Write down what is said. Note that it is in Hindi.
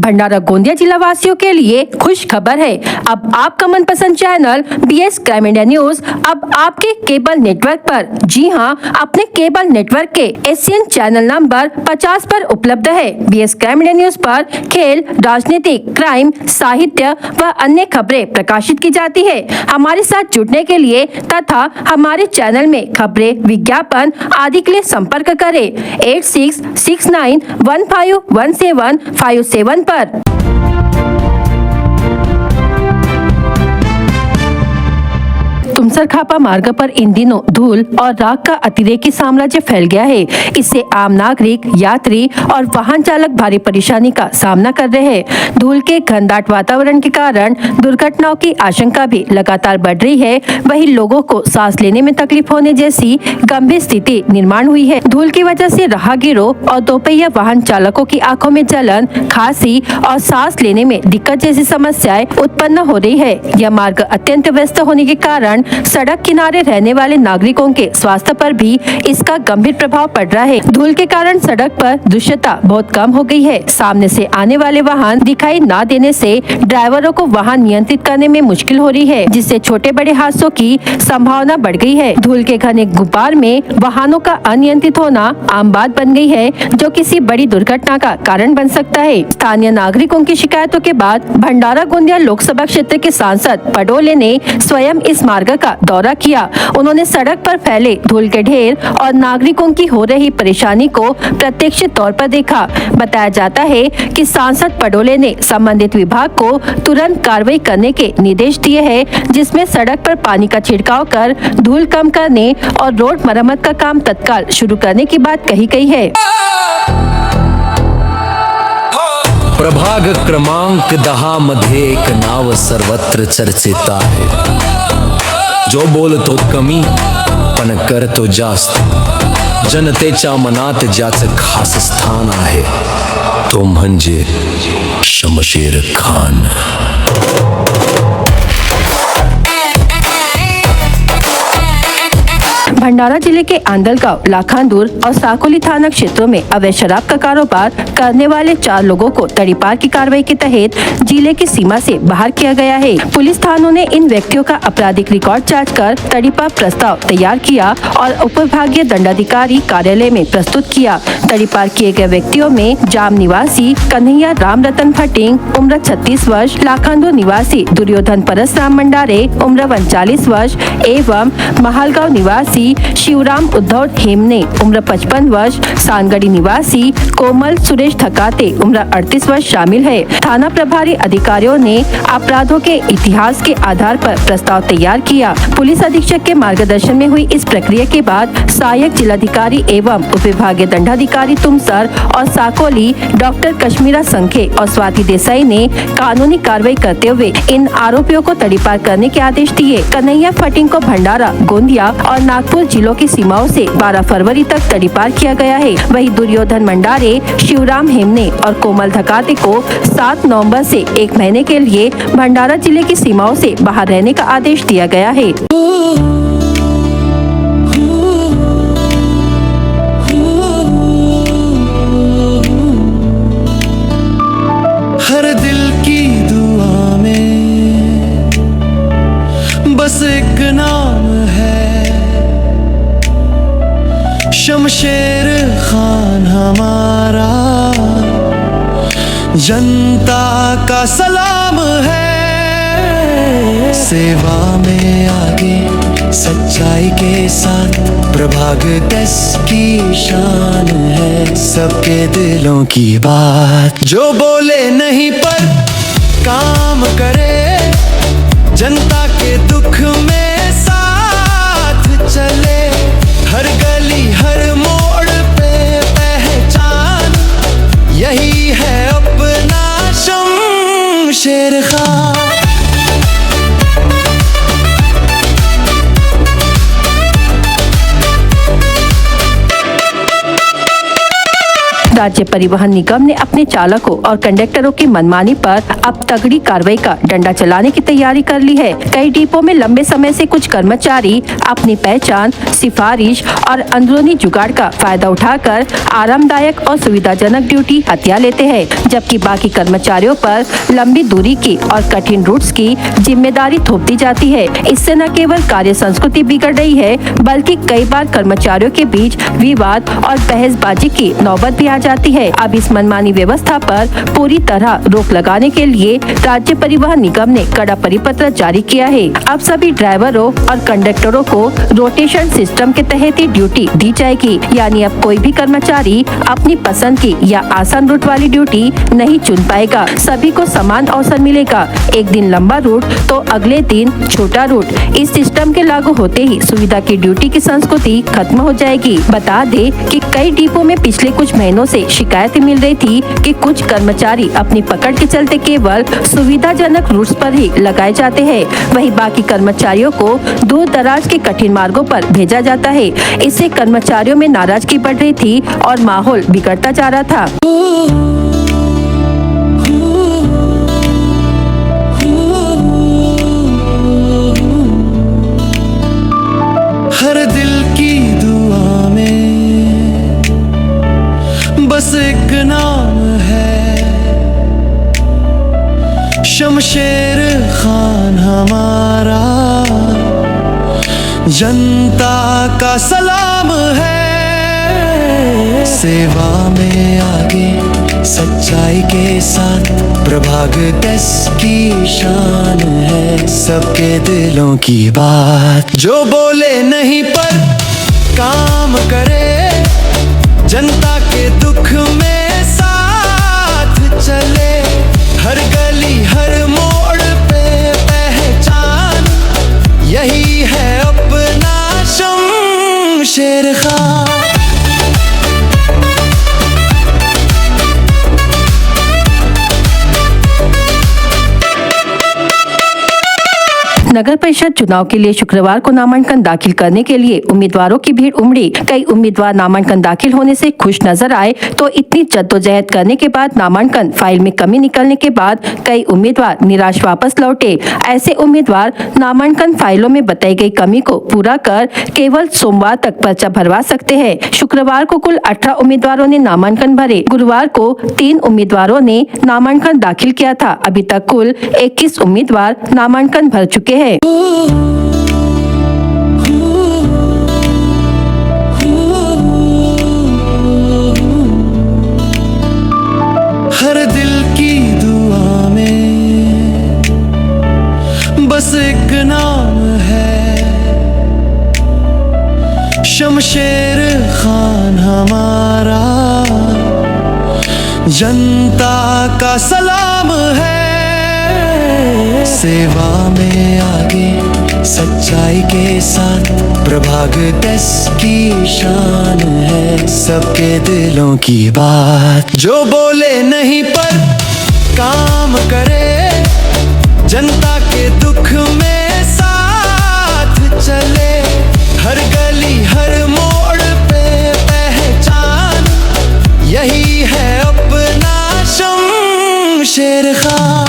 भंडारा गोंदिया जिला वासियों के लिए खुश खबर है। अब आपका मनपसंद channel BS crime India news अब आपके केबल नेटवर्क पर, जी हां, अपने केबल नेटवर्क के एशियन चैनल नंबर 50 पर उपलब्ध है। BS क्राइम इंडिया न्यूज पर खेल, राजनीतिक, क्राइम, साहित्य व अन्य खबरें प्रकाशित की जाती है। हमारे साथ जुड़ने के लिए तथा हमारे चैनल में खबरें, विज्ञापन आदि के लिए संपर्क करें 8669151757 पर। तुमसर खापा मार्ग पर इन दिनों धूल और राख का अतिरेकी साम्राज्य फैल गया है। इससे आम नागरिक, यात्री और वाहन चालक भारी परेशानी का सामना कर रहे हैं। धूल के घनदाट वातावरण के कारण दुर्घटनाओं की आशंका भी लगातार बढ़ रही है। वहीं लोगों को सांस लेने में तकलीफ होने जैसी गंभीर स्थिति निर्माण हुई है। धूल की वजह से राहगीरों और दोपहिया वाहन चालकों की आंखों में जलन, खांसी और सांस लेने में दिक्कत जैसी समस्याएं उत्पन्न हो रही है। यह मार्ग अत्यंत व्यस्त होने के कारण सड़क किनारे रहने वाले नागरिकों के स्वास्थ्य पर भी इसका गंभीर प्रभाव पड़ रहा है। धूल के कारण सड़क पर दृश्यता बहुत कम हो गई है। सामने से आने वाले वाहन दिखाई न देने से ड्राइवरों को वाहन नियंत्रित करने में मुश्किल हो रही है, जिससे छोटे बड़े हादसों की संभावना बढ़ गई है। धूल के घने गुब्बार में वाहनों का अनियंत्रित होना आम बात बन गई है, जो किसी बड़ी दुर्घटना का कारण बन सकता है। स्थानीय नागरिकों की शिकायतों के बाद भंडारा गोंदिया लोकसभा क्षेत्र के सांसद पडोले ने स्वयं इस मार्ग का दौरा किया। उन्होंने सड़क पर फैले धूल के ढेर और नागरिकों की हो रही परेशानी को प्रत्यक्ष तौर पर देखा। बताया जाता है कि सांसद पडोले ने संबंधित विभाग को तुरंत कार्रवाई करने के निर्देश दिए हैं, जिसमें सड़क पर पानी का छिड़काव कर धूल कम करने और रोड मरम्मत का काम तत्काल शुरू करने की बात कही गई है। प्रभाग क्रमांक 10 मध्ये एक नाव सर्वत्र चर्चित आहे। जो बोलतो कमी पण करतो जास्त, जनतेच्या मनात ज्याचं खास स्थान आहे तो म्हणजे शमशेर खान। भंडारा जिले के आंदलगांव, लाखांदूर और साकोली थाना क्षेत्रों में अवैध शराब का कारोबार करने वाले 4 लोगों को तड़ीपार की कार्रवाई के तहत जिले की सीमा से बाहर किया गया है। पुलिस थानों ने इन व्यक्तियों का आपराधिक रिकॉर्ड जांच कर तड़ीपार प्रस्ताव तैयार किया और उपविभागीय दंडाधिकारी कार्यालय में प्रस्तुत किया। तड़ीपार किए गए व्यक्तियों में जाम निवासी कन्हैया राम रतन फटिंग उम्र 36 वर्ष, लाखांदूर निवासी दुर्योधन परसराम मंडारे उम्र 39 वर्ष एवं महालगांव निवासी शिवराम उद्धव हेमने उम्र 55 वर्ष, सानगढ़ी निवासी कोमल सुरेश ठकाते उम्र 38 वर्ष शामिल है। थाना प्रभारी अधिकारियों ने अपराधों के इतिहास के आधार पर प्रस्ताव तैयार किया। पुलिस अधीक्षक के मार्गदर्शन में हुई इस प्रक्रिया के बाद सहायक जिलाधिकारी एवं उपविभागीय दंडाधिकारी तुमसर और साकोली डॉक्टर कश्मीरा संखे और स्वाति देसाई ने कानूनी कार्रवाई करते हुए इन आरोपियों को तड़ीपार करने के आदेश दिए। कन्हैया फटिंग को भंडारा, गोंदिया और नागपुर जिलों की सीमाओं से 12 फरवरी तक तड़ीपार किया गया है। वहीं दुर्योधन मंडारे, शिवराम हेमने और कोमल धकाते को 7 नवंबर से 1 महीने के लिए भंडारा जिले की सीमाओं से बाहर रहने का आदेश दिया गया है। हर दिल की दुआ में बस एक नाम है, शमशेर खान हमारा जनता का सलाम है। सेवा में आगे सच्चाई के साथ प्रभाग 10 की शान है। सबके दिलों की बात जो बोले नहीं पर काम करे, जनता के दुख में साथ चले। हर गली हर मोड़ पे पहचान यही है अपना शमशेर खान। राज्य परिवहन निगम ने अपने चालकों और कंडक्टरों की मनमानी पर अब तगड़ी कार्रवाई का डंडा चलाने की तैयारी कर ली है। कई डिपो में लंबे समय से कुछ कर्मचारी अपनी पहचान, सिफारिश और अंदरूनी जुगाड़ का फायदा उठाकर आरामदायक और सुविधाजनक ड्यूटी हथिया लेते हैं, जबकि बाकी कर्मचारियों पर लंबी दूरी की और कठिन रूट्स की जिम्मेदारी थोप दी जाती है। इससे न केवल कार्य संस्कृति बिगड़ रही है, बल्कि कई बार कर्मचारियों के बीच विवाद और बहसबाजी की नौबत भी आ जाती है। अब इस मनमानी व्यवस्था पर पूरी तरह रोक लगाने के लिए राज्य परिवहन निगम ने कड़ा परिपत्र जारी किया है। अब सभी ड्राइवरों और कंडक्टरों को रोटेशन सिस्टम के तहत ही ड्यूटी दी जाएगी, यानी अब कोई भी कर्मचारी अपनी पसंद की या आसान रूट वाली ड्यूटी नहीं चुन पाएगा। सभी को समान अवसर मिलेगा। एक दिन लंबा रूट तो अगले दिन छोटा रूट। इस सिस्टम के लागू होते ही सुविधा की ड्यूटी की संस्कृति खत्म हो जाएगी। बता दे कि कई डिपो में पिछले कुछ महीनों से शिकायतें मिल रही थी कि कुछ कर्मचारी अपनी पकड़ के चलते केवल सुविधाजनक रूट्स पर ही लगाए जाते हैं, वहीं बाकी कर्मचारियों को दूर दराज के कठिन मार्गों पर भेजा जाता है। इससे कर्मचारियों में नाराजगी बढ़ रही थी और माहौल बिगड़ता जा रहा था। हर दिल की दुआ में बस एक नाम है, शमशेर खान हमारा जनता का सलाम है। सेवा में आगे सच्चाई के साथ प्रभाग 10 की शान है, सबके दिलों की बात। जो बोले नहीं पर काम करे, जनता के दुख में साथ चले, हर गली हर मोड़ पे पहचान, यही है अपना शमशेर खान। नगर परिषद चुनाव के लिए शुक्रवार को नामांकन दाखिल करने के लिए उम्मीदवारों की भीड़ उमड़ी। कई उम्मीदवार नामांकन दाखिल होने से खुश नजर आए, तो इतनी जद्दोजहद करने के बाद नामांकन फाइल में कमी निकलने के बाद कई उम्मीदवार निराश वापस लौटे। ऐसे उम्मीदवार नामांकन फाइलों में बताई गई कमी को पूरा कर केवल सोमवार तक पर्चा भरवा सकते हैं। शुक्रवार को कुल 18 उम्मीदवारों ने नामांकन भरे। गुरुवार को 3 उम्मीदवारों ने नामांकन दाखिल किया था। अभी तक कुल 21 उम्मीदवार नामांकन भर चुके हैं। हर दिल की दुआ में बस एक नाम है, शमशेर खान हमारा जनता का सलाम है। सेवा में आगे सच्चाई के साथ प्रभाग 10 की शान है, सबके दिलों की बात। जो बोले नहीं पर काम करे, जनता के दुख में साथ चले, हर गली हर मोड़ पे पहचान, यही है अपना शमशेर खान।